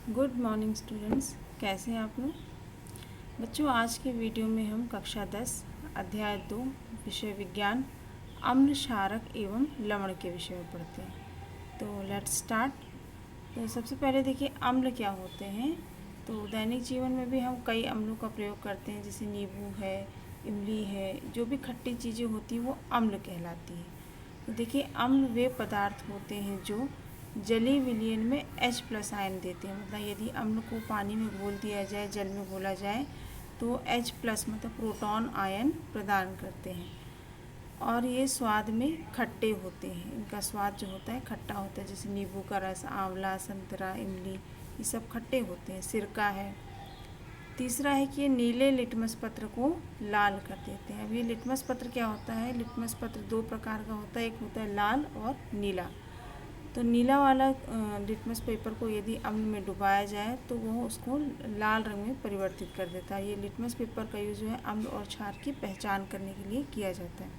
Good morning students, कैसे हैं आप लोग। बच्चों, आज के वीडियो में हम कक्षा 10 अध्याय 2 विषय विज्ञान अम्ल क्षारक एवं लवण के विषय में पढ़ते हैं। तो लेट्स स्टार्ट। तो सबसे पहले देखिए अम्ल क्या होते हैं। तो दैनिक जीवन में भी हम कई अम्लों का प्रयोग करते हैं, जैसे नींबू है, इमली है। जो भी खट्टी चीज़ें होती हैं वो अम्ल कहलाती है। तो देखिए अम्ल वे पदार्थ होते हैं जो जलीय विलयन में H+ आयन देते हैं। मतलब यदि अम्ल को पानी में घोल दिया जाए, जल में घोला जाए, तो H+ मतलब प्रोटॉन आयन प्रदान करते हैं। और ये स्वाद में खट्टे होते हैं। इनका स्वाद जो होता है खट्टा होता है, जैसे नींबू का रस, आंवला, संतरा, इमली, ये सब खट्टे होते हैं। सिरका है। तीसरा है कि ये नीले लिटमस पत्र को लाल कर देते हैं। अब ये लिटमस पत्र क्या होता है? लिटमस पत्र दो प्रकार का होता है, एक होता है लाल और नीला। तो नीला वाला लिटमस पेपर को यदि अम्ल में डुबाया जाए तो वो उसको लाल रंग में परिवर्तित कर देता है। ये लिटमस पेपर का यूज़ जो है अम्ल और क्षार की पहचान करने के लिए किया जाता है।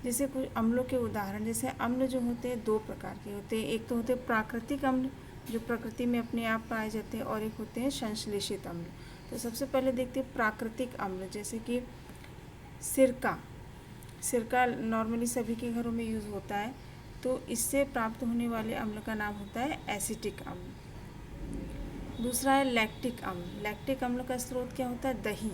जैसे कुछ अम्लों के उदाहरण, जैसे अम्ल जो होते हैं दो प्रकार के होते हैं। एक तो होते हैं प्राकृतिक अम्ल जो प्रकृति में अपने आप पाए जाते हैं, और एक होते हैं संश्लेषित अम्ल। तो सबसे पहले देखते हैं प्राकृतिक अम्ल, जैसे कि सिरका। सिरका नॉर्मली सभी के घरों में यूज़ होता है। तो इससे प्राप्त होने वाले अम्ल का नाम होता है एसिटिक अम्ल। दूसरा है लैक्टिक अम्ल। लैक्टिक अम्ल का स्रोत क्या होता है? दही।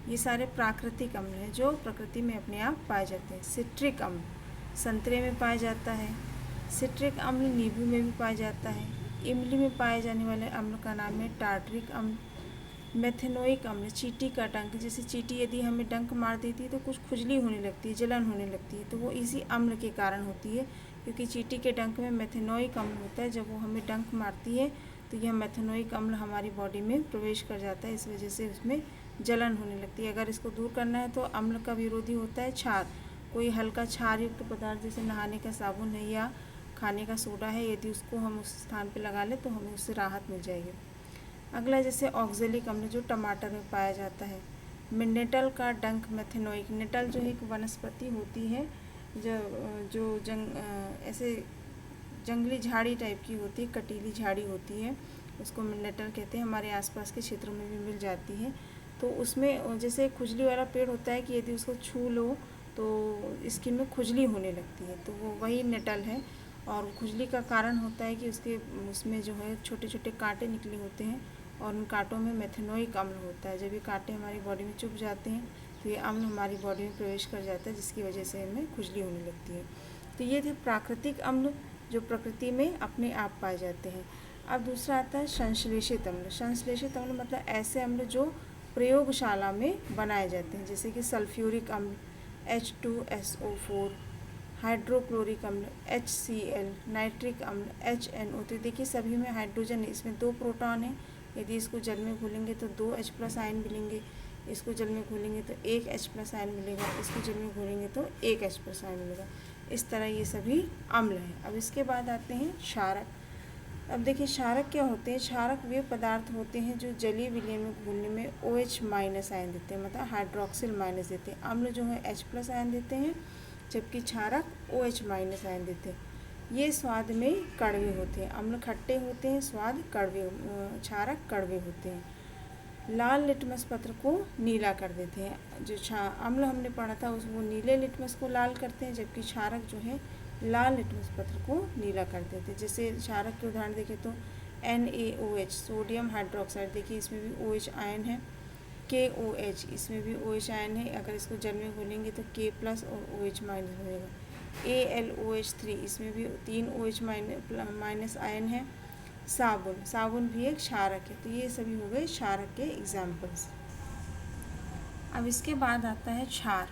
ये सारे प्राकृतिक अम्ल हैं जो प्रकृति में अपने आप पाए जाते हैं। सिट्रिक अम्ल संतरे में पाया जाता है। सिट्रिक अम्ल नींबू में भी पाया जाता है। इमली में पाए जाने वाले अम्ल का नाम है टार्टरिक अम्ल। मेथेनोइक अम्ल, चींटी का डंक। जैसे चींटी यदि हमें डंक मार देती है तो कुछ खुजली होने लगती है, जलन होने लगती है, तो वो इसी अम्ल के कारण होती है, क्योंकि चींटी के डंक में मेथेनोइक अम्ल होता है। जब वो हमें डंक मारती है तो यह मेथेनोइक अम्ल हमारी बॉडी में प्रवेश कर जाता है, इस वजह से उसमें जलन होने लगती है। अगर इसको दूर करना है तो अम्ल का विरोधी होता है क्षार। कोई हल्का क्षार युक्त पदार्थ जैसे नहाने का साबुन है या खाने का सोडा है, यदि उसको हम उस स्थान पर लगा लें तो हमें उससे राहत मिल जाएगी। अगला जैसे ऑक्जेलिक अम्ल जो टमाटर में पाया जाता है। नेटल का डंक मेथेनोइक। नेटल जो एक वनस्पति होती है जो ऐसे जंगली झाड़ी टाइप की होती है, कटीली झाड़ी होती है, उसको नेटल कहते हैं। हमारे आसपास के क्षेत्रों में भी मिल जाती है। तो उसमें जैसे खुजली वाला पेड़ होता है कि यदि उसको छू लो तो स्किन में खुजली होने लगती है, तो वो वही नेटल है। और खुजली का कारण होता है कि उसमें जो है छोटे छोटे कांटे निकले होते हैं, और उन कांटों में मेथेनोइक अम्ल होता है। जब ये कांटे हमारी बॉडी में चुभ जाते हैं तो ये अम्ल हमारी बॉडी में प्रवेश कर जाता है, जिसकी वजह से हमें खुजली होने लगती है। तो ये थे प्राकृतिक अम्ल जो प्रकृति में अपने आप पाए जाते हैं। अब दूसरा आता है संश्लेषित अम्ल। संश्लेषित अम्ल मतलब ऐसे अम्ल जो प्रयोगशाला में बनाए जाते हैं, जैसे कि सल्फ्यूरिक अम्ल H2SO4, हाइड्रोक्लोरिक अम्ल HCl, नाइट्रिक अम्ल HNO। तो देखिए सभी में हाइड्रोजन है, इसमें 2 प्रोटॉन है। यदि इसको जल में घोलेंगे तो 2 H+ आयन मिलेंगे, इसको जल में घोलेंगे तो 1 H+ आयन मिलेगा, इसको जल में घोलेंगे तो 1 H+ आयन मिलेगा। इस तरह ये सभी अम्ल हैं। अब इसके बाद आते हैं क्षारक। अब देखिए क्षारक क्या होते हैं। क्षारक वे पदार्थ होते हैं जो जलीय विलयन में घुलने में OH- आयन देते हैं, मतलब हाइड्रोक्सिल माइनस देते हैं। अम्ल जो है H+ आयन देते हैं, जबकि क्षारक OH- आयन देते हैं। ये स्वाद में कड़वे होते हैं। अम्ल खट्टे होते हैं, स्वाद कड़वे, क्षारक कड़वे होते हैं। लाल लिटमस पत्र को नीला कर देते हैं। जो अम्ल हमने पढ़ा था वो नीले लिटमस को लाल करते हैं, जबकि क्षारक जो है लाल लिटमस पत्र को नीला कर देते हैं। जैसे क्षारक के उदाहरण देखें तो NaOH, सोडियम हाइड्रोक्साइड, देखिए इसमें भी OH आयन है। KOH, इसमें भी OH आयन है। अगर इसको जल में घोलेंगे तो K+ और OH- बनेगा। AlOH3, इसमें भी 3 OH- आयन है। साबुन भी एक क्षारक है। तो ये सभी हो गए क्षारक के एग्जाम्पल्स। अब इसके बाद आता है क्षार।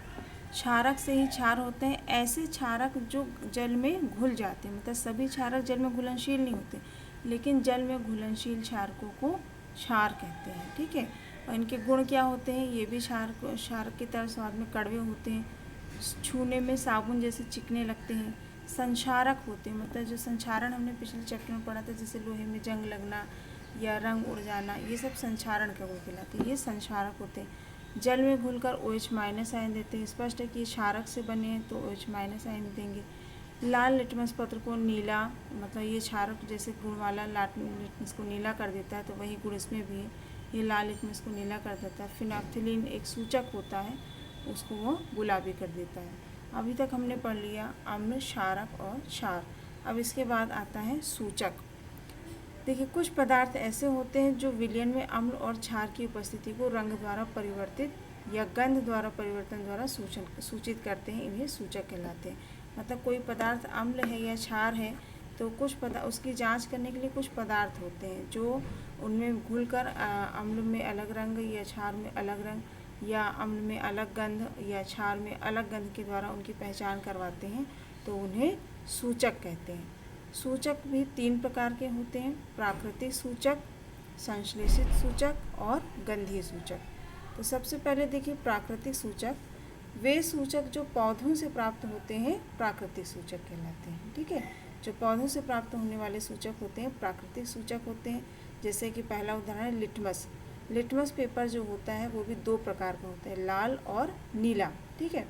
क्षारक से ही क्षार होते हैं। ऐसे क्षारक जो जल में घुल जाते हैं, मतलब सभी क्षारक जल में घुलनशील नहीं होते, लेकिन जल में घुलनशील क्षारकों को क्षार कहते हैं। ठीक है। और इनके गुण क्या होते हैं? ये भी क्षारक की तरह स्वाद में कड़वे होते हैं, छूने में साबुन जैसे चिकने लगते हैं, संक्षारक होते हैं, मतलब जो संक्षारण हमने पिछले चैप्टर में पढ़ा था, जैसे लोहे में जंग लगना या रंग उड़ जाना, ये सब संक्षारण का गुण कहलाते हैं। ये संक्षारक होते हैं। जल में घुलकर OH- आयन देते हैं। स्पष्ट है कि क्षारक से बने हैं तो OH- आयन देंगे। लाल लिटमस पत्र को नीला, मतलब ये क्षारक जैसे गुण वाला लिटमस को नीला कर देता है, तो वही गुण इसमें भी है, ये लाल लिटमस को नीला कर देता है। फिनाफ्थिलीन एक सूचक होता है, उसको वो गुलाबी कर देता है। अभी तक हमने पढ़ लिया अम्ल, क्षारक और क्षार। अब इसके बाद आता है सूचक। देखिए, कुछ पदार्थ ऐसे होते हैं जो विलयन में अम्ल और क्षार की उपस्थिति को रंग द्वारा परिवर्तित या गंध द्वारा परिवर्तन द्वारा सूचित करते हैं, इन्हें सूचक कहलाते हैं। मतलब कोई पदार्थ अम्ल है या क्षार है, तो कुछ उसकी जांच करने के लिए कुछ पदार्थ होते हैं जो उनमें घुलकर अम्ल में अलग रंग या क्षार में अलग रंग या अम्ल में अलग गंध या क्षार में अलग गंध के द्वारा उनकी पहचान करवाते हैं, तो उन्हें सूचक कहते हैं। सूचक भी 3 प्रकार के होते हैं, प्राकृतिक सूचक, संश्लेषित सूचक और गंधीय सूचक। तो सबसे पहले देखिए प्राकृतिक सूचक, वे सूचक जो पौधों से प्राप्त होते हैं प्राकृतिक सूचक कहलाते हैं। ठीक है, जो पौधों से प्राप्त होने वाले सूचक होते हैं प्राकृतिक सूचक होते हैं। जैसे कि पहला उदाहरण है लिटमस। लिटमस पेपर जो होता है वो भी 2 प्रकार का होता है, लाल और नीला। ठीक है,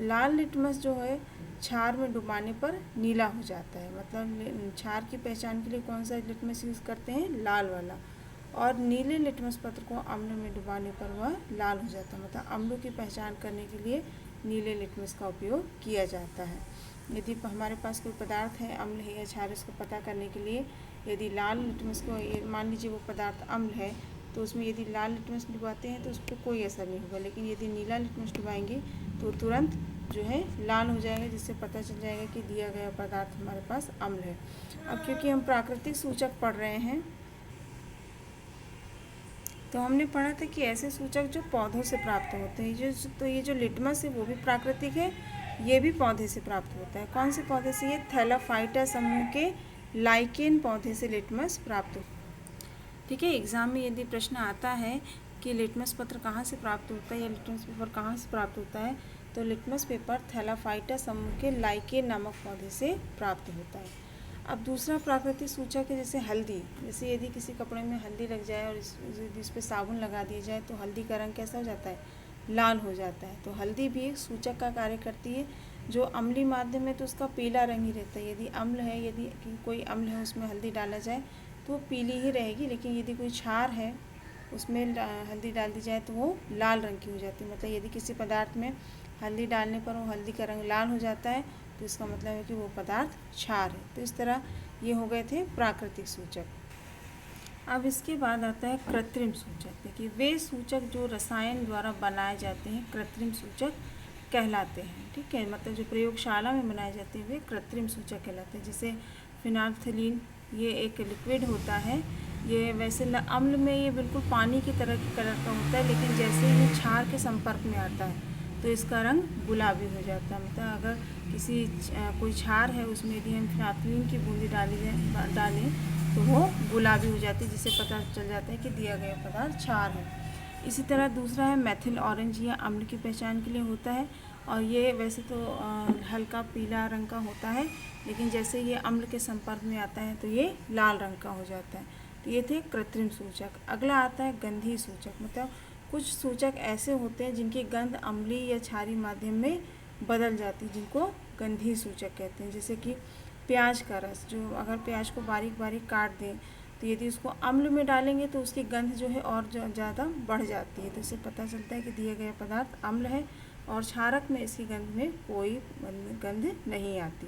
लाल लिटमस जो है क्षार में डुबाने पर नीला हो जाता है, मतलब क्षार की पहचान के लिए कौन सा लिटमस यूज़ करते हैं, लाल वाला। और नीले लिटमस पत्र को अम्ल में डुबाने पर वह लाल हो जाता है, मतलब अम्लों की पहचान करने के लिए नीले लिटमस का उपयोग किया जाता है। यदि हमारे पास कोई पदार्थ है अम्ल है या क्षार, इसको पता करने के लिए यदि लाल लिटमस को, मान लीजिए वो पदार्थ अम्ल है, तो उसमें यदि लाल लिटमस डुबाते हैं तो उस पर कोई असर नहीं होगा, लेकिन यदि नीला लिटमस डुबाएंगे तो तुरंत जो है लाल हो जाएगा, जिससे पता चल जाएगा कि दिया गया पदार्थ हमारे पास अम्ल है। अब क्योंकि हम प्राकृतिक सूचक पढ़ रहे हैं, तो हमने पढ़ा था कि ऐसे सूचक जो पौधों से प्राप्त होते हैं, तो ये जो लिटमस है वो भी प्राकृतिक है, ये भी पौधे से प्राप्त होता है। कौन से पौधे से? ये थैलाफाइटा समूह के लाइकेन पौधे से लिटमस प्राप्त होता है। ठीक है, एग्जाम में यदि प्रश्न आता है कि लिटमस पत्र कहाँ से प्राप्त होता है या लिटमस पेपर कहाँ से प्राप्त होता है, तो लिटमस पेपर थैलाफाइटा समूह के लाइकेन नामक पौधे से प्राप्त होता है। अब दूसरा प्राकृतिक सूचक है जैसे हल्दी। जैसे यदि किसी कपड़े में हल्दी लग जाए और इस पर साबुन लगा दिया जाए तो हल्दी का रंग कैसा हो जाता है? लाल हो जाता है। तो हल्दी भी एक सूचक का कार्य करती है। जो अम्लीय माध्यम है तो उसका पीला रंग ही रहता है। यदि अम्ल है, यदि कोई अम्ल है उसमें हल्दी डाला जाए तो वो पीली ही रहेगी, लेकिन यदि कोई क्षार है उसमें हल्दी डाल दी जाए तो वो लाल रंग की हो जाती है। मतलब यदि किसी पदार्थ में हल्दी डालने पर वो हल्दी का रंग लाल हो जाता है तो इसका मतलब है कि वो पदार्थ क्षार है। तो इस तरह ये हो गए थे प्राकृतिक सूचक। अब इसके बाद आता है कृत्रिम सूचक। देखिए, वे सूचक जो रसायन द्वारा बनाए जाते हैं कृत्रिम सूचक कहलाते हैं। ठीक है, मतलब जो प्रयोगशाला में बनाए जाते हैं वे कृत्रिम सूचक कहलाते हैं। जैसे फिनाल्फथलीन, ये एक लिक्विड होता है, ये वैसे अम्ल में ये बिल्कुल पानी की तरह की कलर का होता है, लेकिन जैसे ही क्षार के संपर्क में आता है तो इसका रंग गुलाबी हो जाता है। मतलब अगर कोई क्षार है उसमें यदि हम फिनाल्फथलीन की बूंदी डालें तो वो गुलाबी हो जाती है, जिससे पता चल जाता है कि दिया गया पदार्थ क्षार है। इसी तरह दूसरा है मेथिल ऑरेंज, ये अम्ल की पहचान के लिए होता है और ये वैसे तो हल्का पीला रंग का होता है, लेकिन जैसे ये अम्ल के संपर्क में आता है तो ये लाल रंग का हो जाता है। तो ये थे कृत्रिम सूचक। अगला आता है गंधीय सूचक। मतलब कुछ सूचक ऐसे होते हैं जिनकी गंध अम्लीय या क्षारीय माध्यम में बदल जाती है, जिनको गंधीय सूचक कहते हैं। जैसे कि प्याज का रस, जो अगर प्याज को बारीक बारीक काट दें तो यदि उसको अम्ल में डालेंगे तो उसकी गंध जो है और ज़्यादा बढ़ जाती है। तो इससे पता चलता है कि दिया गया पदार्थ अम्ल है, और क्षारक में इसकी गंध में कोई गंध नहीं आती।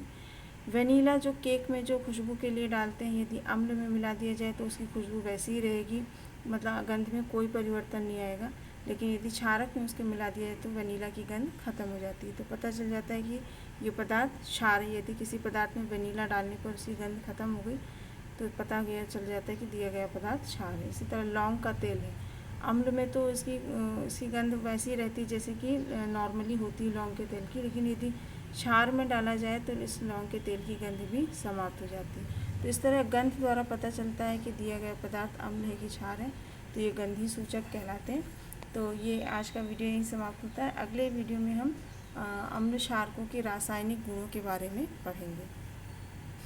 वनीला, जो केक में जो खुशबू के लिए डालते हैं, यदि अम्ल में मिला दिया जाए तो उसकी खुशबू वैसी ही रहेगी, मतलब गंध में कोई परिवर्तन नहीं आएगा। लेकिन यदि क्षारक में उसके मिला दिया जाए तो वनीला की गंध खत्म हो जाती है। तो पता चल जाता है कि ये पदार्थ क्षार है। यदि किसी पदार्थ में वनीला डालने पर उसकी गंध खत्म हो गई तो पता चल जाता है कि दिया गया पदार्थ क्षार है। इसी तरह लौंग का तेल है, अम्ल में तो इसकी गंध वैसी रहती है जैसे कि नॉर्मली होती है लौंग के तेल की, लेकिन यदि क्षार में डाला जाए तो इस लौंग के तेल की गंध भी समाप्त हो जाती है। तो इस तरह गंध द्वारा पता चलता है कि दिया गया पदार्थ अम्ल है कि क्षार है, तो ये गंधीय सूचक कहलाते हैं। तो ये आज का वीडियो यहीं समाप्त होता है। अगले वीडियो में हम अम्ल क्षारकों के रासायनिक गुणों के बारे में पढ़ेंगे।